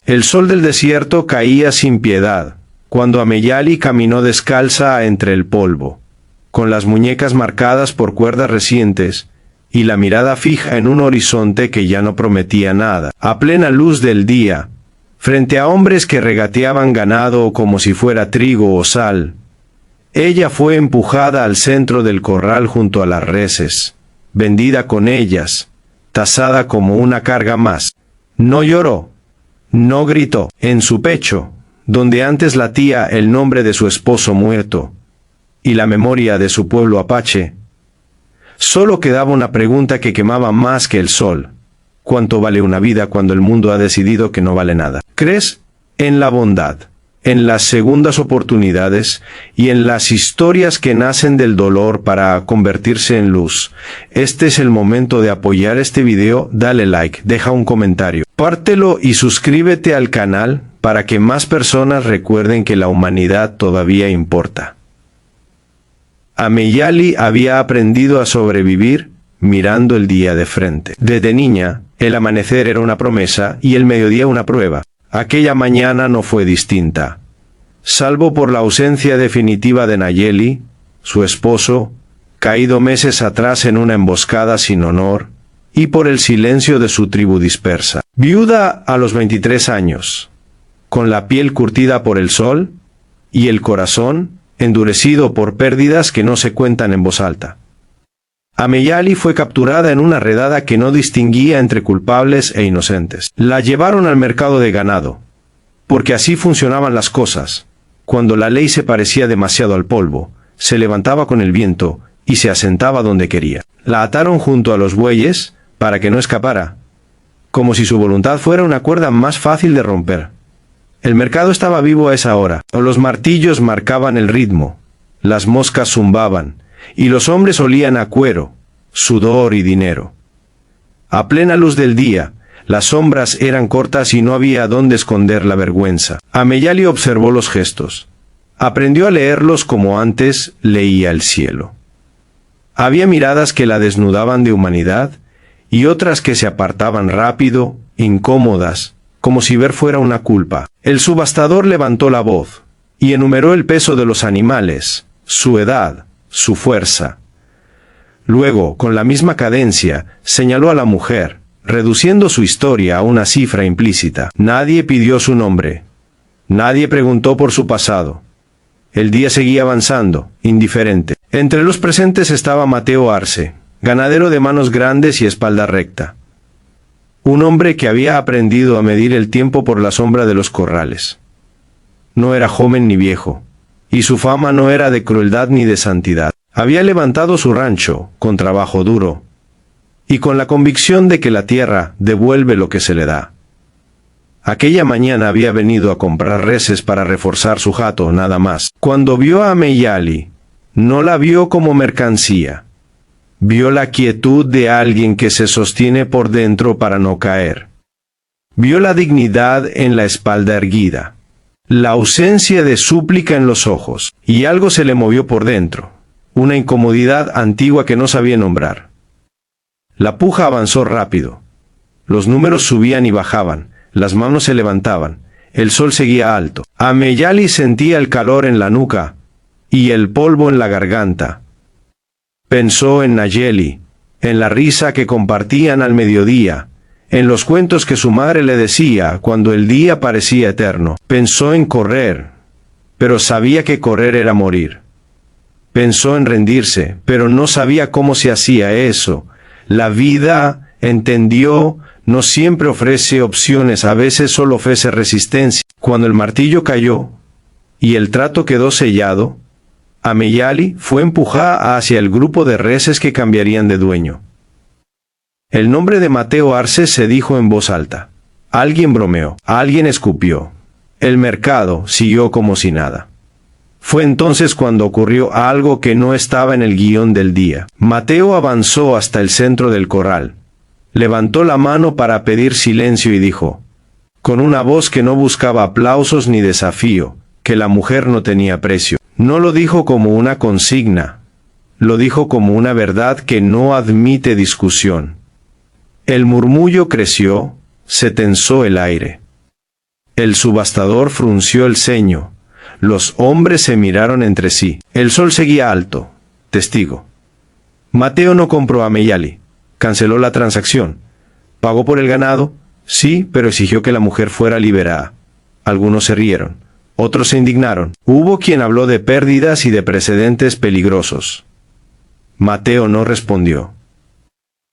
El sol del desierto caía sin piedad, cuando Ameyali caminó descalza entre el polvo, con las muñecas marcadas por cuerdas recientes, y la mirada fija en un horizonte que ya no prometía nada. A plena luz del día, frente a hombres que regateaban ganado como si fuera trigo o sal, ella fue empujada al centro del corral junto a las reses, vendida con ellas, tasada como una carga más. No lloró, no gritó. En su pecho, donde antes latía el nombre de su esposo muerto, y la memoria de su pueblo apache, solo quedaba una pregunta que quemaba más que el sol. ¿Cuánto vale una vida cuando el mundo ha decidido que no vale nada? ¿Crees en la bondad, en las segundas oportunidades y en las historias que nacen del dolor para convertirse en luz? Este es el momento de apoyar este video. Dale like, deja un comentario, compártelo y suscríbete al canal para que más personas recuerden que la humanidad todavía importa. Ameyali había aprendido a sobrevivir mirando el día de frente. Desde niña, el amanecer era una promesa y el mediodía una prueba. Aquella mañana no fue distinta. Salvo por la ausencia definitiva de Nayeli, su esposo, caído meses atrás en una emboscada sin honor, y por el silencio de su tribu dispersa. Viuda a los 23 años, con la piel curtida por el sol, y el corazón endurecido por pérdidas que no se cuentan en voz alta. Ameyali fue capturada en una redada que no distinguía entre culpables e inocentes. La llevaron al mercado de ganado, porque así funcionaban las cosas. Cuando la ley se parecía demasiado al polvo, se levantaba con el viento y se asentaba donde quería. La ataron junto a los bueyes para que no escapara, como si su voluntad fuera una cuerda más fácil de romper. El mercado estaba vivo a esa hora. Los martillos marcaban el ritmo, las moscas zumbaban, y los hombres olían a cuero, sudor y dinero. A plena luz del día, las sombras eran cortas y no había dónde esconder la vergüenza. Ameyali observó los gestos. Aprendió a leerlos como antes leía el cielo. Había miradas que la desnudaban de humanidad y otras que se apartaban rápido, incómodas, como si ver fuera una culpa. El subastador levantó la voz y enumeró el peso de los animales, su edad, su fuerza. Luego, con la misma cadencia, señaló a la mujer, reduciendo su historia a una cifra implícita. Nadie pidió su nombre. Nadie preguntó por su pasado. El día seguía avanzando, indiferente. Entre los presentes estaba Mateo Arce, ganadero de manos grandes y espalda recta. Un hombre que había aprendido a medir el tiempo por la sombra de los corrales. No era joven ni viejo, y su fama no era de crueldad ni de santidad. Había levantado su rancho, con trabajo duro, y con la convicción de que la tierra devuelve lo que se le da. Aquella mañana había venido a comprar reses para reforzar su jato, nada más. Cuando vio a Ameyali, no la vio como mercancía. Vio la quietud de alguien que se sostiene por dentro para no caer. Vio la dignidad en la espalda erguida, la ausencia de súplica en los ojos, y algo se le movió por dentro, una incomodidad antigua que no sabía nombrar. La puja avanzó rápido. Los números subían y bajaban, las manos se levantaban, el sol seguía alto. Ameyali sentía el calor en la nuca y el polvo en la garganta. Pensó en Nayeli, en la risa que compartían al mediodía, en los cuentos que su madre le decía cuando el día parecía eterno. Pensó en correr, pero sabía que correr era morir. Pensó en rendirse, pero no sabía cómo se hacía eso. La vida, entendió, no siempre ofrece opciones, a veces solo ofrece resistencia. Cuando el martillo cayó y el trato quedó sellado, Ameyali fue empujada hacia el grupo de reses que cambiarían de dueño. El nombre de Mateo Arce se dijo en voz alta. Alguien bromeó, alguien escupió. El mercado siguió como si nada. Fue entonces cuando ocurrió algo que no estaba en el guión del día. Mateo avanzó hasta el centro del corral. Levantó la mano para pedir silencio y dijo, con una voz que no buscaba aplausos ni desafío, que la mujer no tenía precio. No lo dijo como una consigna, lo dijo como una verdad que no admite discusión. El murmullo creció, se tensó el aire. El subastador frunció el ceño. Los hombres se miraron entre sí. El sol seguía alto. Testigo. Mateo no compró a Meyali. Canceló la transacción. ¿Pagó por el ganado? Sí, pero exigió que la mujer fuera liberada. Algunos se rieron. Otros se indignaron. Hubo quien habló de pérdidas y de precedentes peligrosos. Mateo no respondió.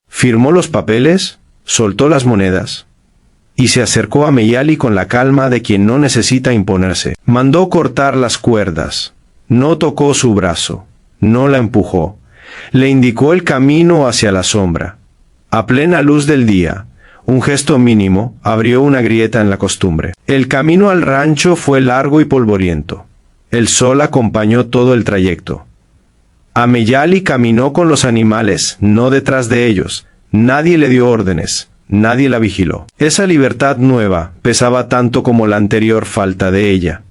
Firmó los papeles, soltó las monedas y se acercó a Meyali con la calma de quien no necesita imponerse. Mandó cortar las cuerdas. No tocó su brazo. No la empujó. Le indicó el camino hacia la sombra. A plena luz del día, un gesto mínimo abrió una grieta en la costumbre. El camino al rancho fue largo y polvoriento. El sol acompañó todo el trayecto. Meyali caminó con los animales, no detrás de ellos. Nadie le dio órdenes, nadie la vigiló. Esa libertad nueva pesaba tanto como la anterior falta de ella.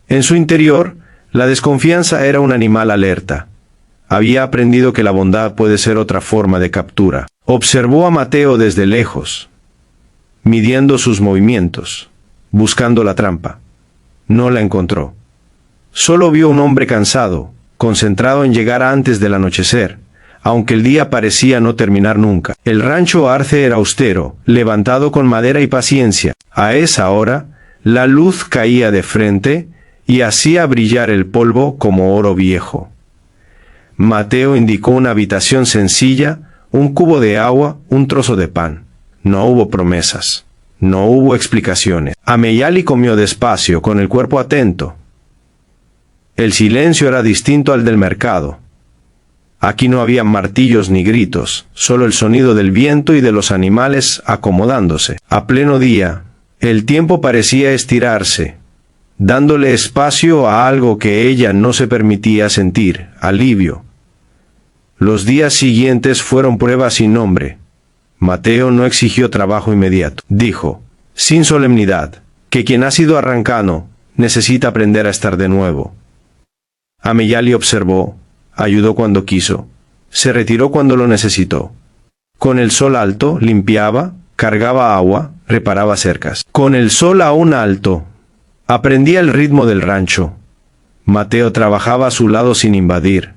En su interior, la desconfianza era un animal alerta. Había aprendido que la bondad puede ser otra forma de captura. Observó a Mateo desde lejos, midiendo sus movimientos, buscando la trampa. No la encontró. Solo vio un hombre cansado, concentrado en llegar antes del anochecer, aunque el día parecía no terminar nunca. El rancho Arce era austero, levantado con madera y paciencia. A esa hora, la luz caía de frente y hacía brillar el polvo como oro viejo. Mateo indicó una habitación sencilla, un cubo de agua, un trozo de pan. No hubo promesas. No hubo explicaciones. Meyali comió despacio, con el cuerpo atento. El silencio era distinto al del mercado. Aquí no había martillos ni gritos, solo el sonido del viento y de los animales acomodándose. A pleno día, el tiempo parecía estirarse, dándole espacio a algo que ella no se permitía sentir, alivio. Los días siguientes fueron pruebas sin nombre. Mateo no exigió trabajo inmediato. Dijo, sin solemnidad, que quien ha sido arrancado necesita aprender a estar de nuevo. Meyali observó, ayudó cuando quiso, se retiró cuando lo necesitó. Con el sol alto, limpiaba, cargaba agua, reparaba cercas. Con el sol aún alto, aprendía el ritmo del rancho. Mateo trabajaba a su lado sin invadir.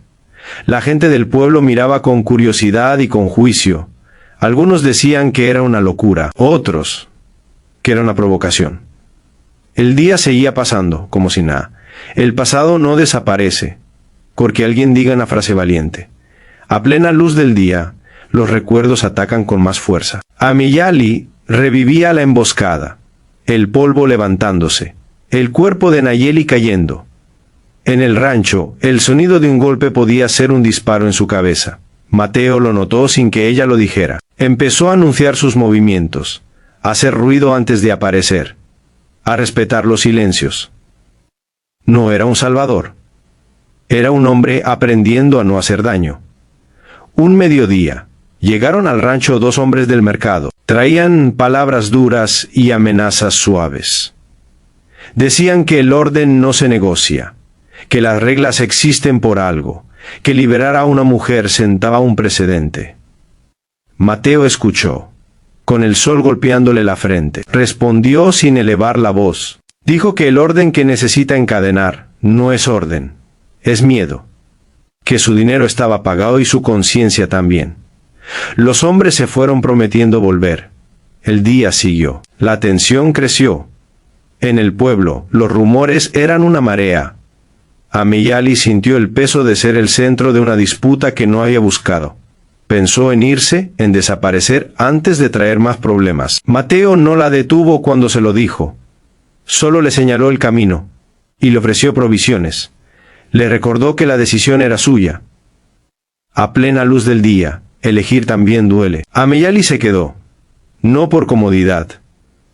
La gente del pueblo miraba con curiosidad y con juicio. Algunos decían que era una locura, otros que era una provocación. El día seguía pasando, como si nada. El pasado no desaparece, porque alguien diga una frase valiente. A plena luz del día, los recuerdos atacan con más fuerza. Meyali revivía la emboscada, el polvo levantándose, el cuerpo de Nayeli cayendo. En el rancho, el sonido de un golpe podía ser un disparo en su cabeza. Mateo lo notó sin que ella lo dijera. Empezó a anunciar sus movimientos, a hacer ruido antes de aparecer, a respetar los silencios. No era un salvador. Era un hombre aprendiendo a no hacer daño. Un mediodía, llegaron al rancho dos hombres del mercado. Traían palabras duras y amenazas suaves. Decían que el orden no se negocia, que las reglas existen por algo, que liberar a una mujer sentaba un precedente. Mateo escuchó, con el sol golpeándole la frente. Respondió sin elevar la voz. Dijo que el orden que necesita encadenar no es orden, es miedo. Que su dinero estaba pagado y su conciencia también. Los hombres se fueron prometiendo volver. El día siguió. La tensión creció. En el pueblo, los rumores eran una marea. Meyali sintió el peso de ser el centro de una disputa que no había buscado. Pensó en irse, en desaparecer antes de traer más problemas. Mateo no la detuvo cuando se lo dijo. Solo le señaló el camino y le ofreció provisiones. Le recordó que la decisión era suya. A plena luz del día, elegir también duele. Meyali se quedó, no por comodidad,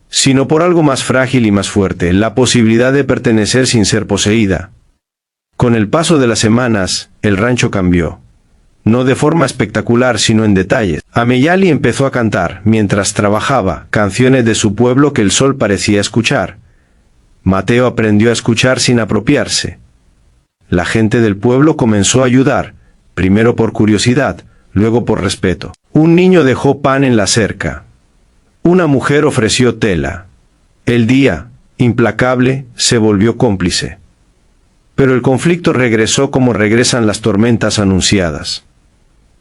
sino por algo más frágil y más fuerte, la posibilidad de pertenecer sin ser poseída. Con el paso de las semanas, el rancho cambió. No de forma espectacular, sino en detalles. Meyali empezó a cantar, mientras trabajaba, canciones de su pueblo que el sol parecía escuchar. Mateo aprendió a escuchar sin apropiarse. La gente del pueblo comenzó a ayudar, primero por curiosidad, luego por respeto. Un niño dejó pan en la cerca. Una mujer ofreció tela. El día, implacable, se volvió cómplice. Pero el conflicto regresó como regresan las tormentas anunciadas.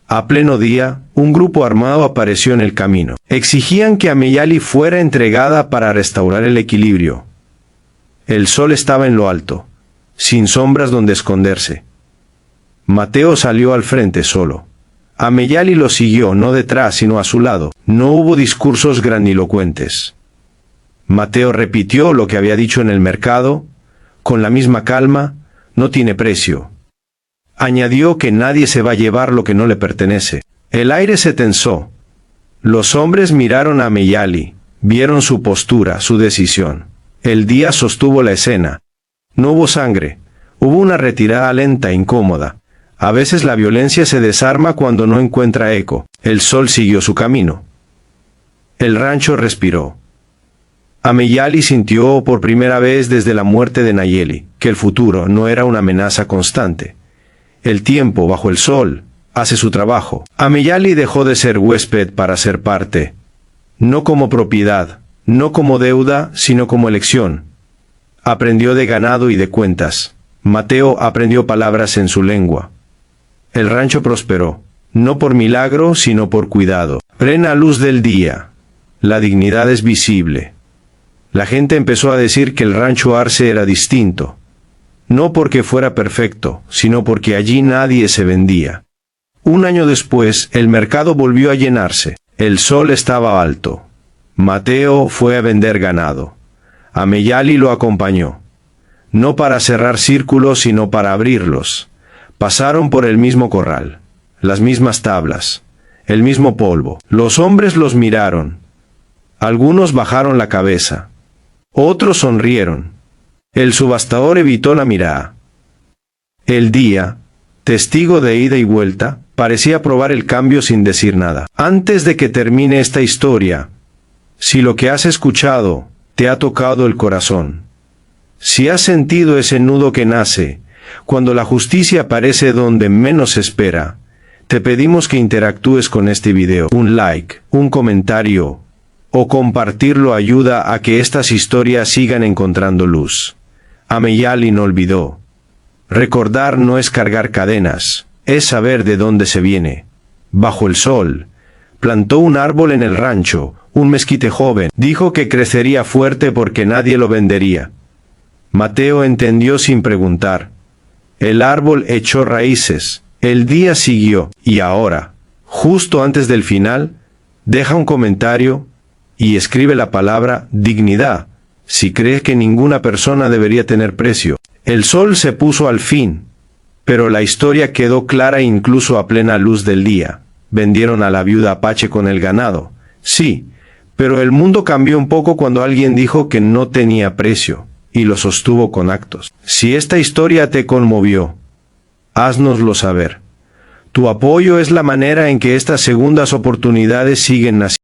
A pleno día, un grupo armado apareció en el camino. Exigían que Ameyali fuera entregada para restaurar el equilibrio. El sol estaba en lo alto, sin sombras donde esconderse. Mateo salió al frente solo. Ameyali lo siguió, no detrás, sino a su lado. No hubo discursos grandilocuentes. Mateo repitió lo que había dicho en el mercado, con la misma calma: no tiene precio. Añadió que nadie se va a llevar lo que no le pertenece. El aire se tensó. Los hombres miraron a Ameyali, vieron su postura, su decisión. El día sostuvo la escena. No hubo sangre, hubo una retirada lenta e incómoda. A veces la violencia se desarma cuando no encuentra eco. El sol siguió su camino. El rancho respiró. Ameyali sintió por primera vez desde la muerte de Nayeli que el futuro no era una amenaza constante. El tiempo bajo el sol hace su trabajo. Ameyali dejó de ser huésped para ser parte. No como propiedad, no como deuda, sino como elección. Aprendió de ganado y de cuentas. Mateo aprendió palabras en su lengua. El rancho prosperó, no por milagro, sino por cuidado. Plena luz del día. La dignidad es visible. La gente empezó a decir que el rancho Arce era distinto. No porque fuera perfecto, sino porque allí nadie se vendía. Un año después, el mercado volvió a llenarse. El sol estaba alto. Mateo fue a vender ganado. Ameyali lo acompañó. No para cerrar círculos, sino para abrirlos. Pasaron por el mismo corral, las mismas tablas, el mismo polvo. Los hombres los miraron. Algunos bajaron la cabeza. Otros sonrieron. El subastador evitó la mirada. El día, testigo de ida y vuelta, parecía probar el cambio sin decir nada. Antes de que termine esta historia, si lo que has escuchado te ha tocado el corazón, si has sentido ese nudo que nace cuando la justicia aparece donde menos se espera, te pedimos que interactúes con este video. Un like, un comentario o compartirlo ayuda a que estas historias sigan encontrando luz. Ameyali no olvidó. Recordar no es cargar cadenas, es saber de dónde se viene. Bajo el sol, plantó un árbol en el rancho, un mezquite joven. Dijo que crecería fuerte porque nadie lo vendería. Mateo entendió sin preguntar. El árbol echó raíces, el día siguió, y ahora, justo antes del final, deja un comentario y escribe la palabra dignidad, si crees que ninguna persona debería tener precio. El sol se puso al fin, pero la historia quedó clara incluso a plena luz del día. Vendieron a la viuda Apache con el ganado, sí, pero el mundo cambió un poco cuando alguien dijo que no tenía precio. Y lo sostuvo con actos. Si esta historia te conmovió, háznoslo saber. Tu apoyo es la manera en que estas segundas oportunidades siguen naciendo.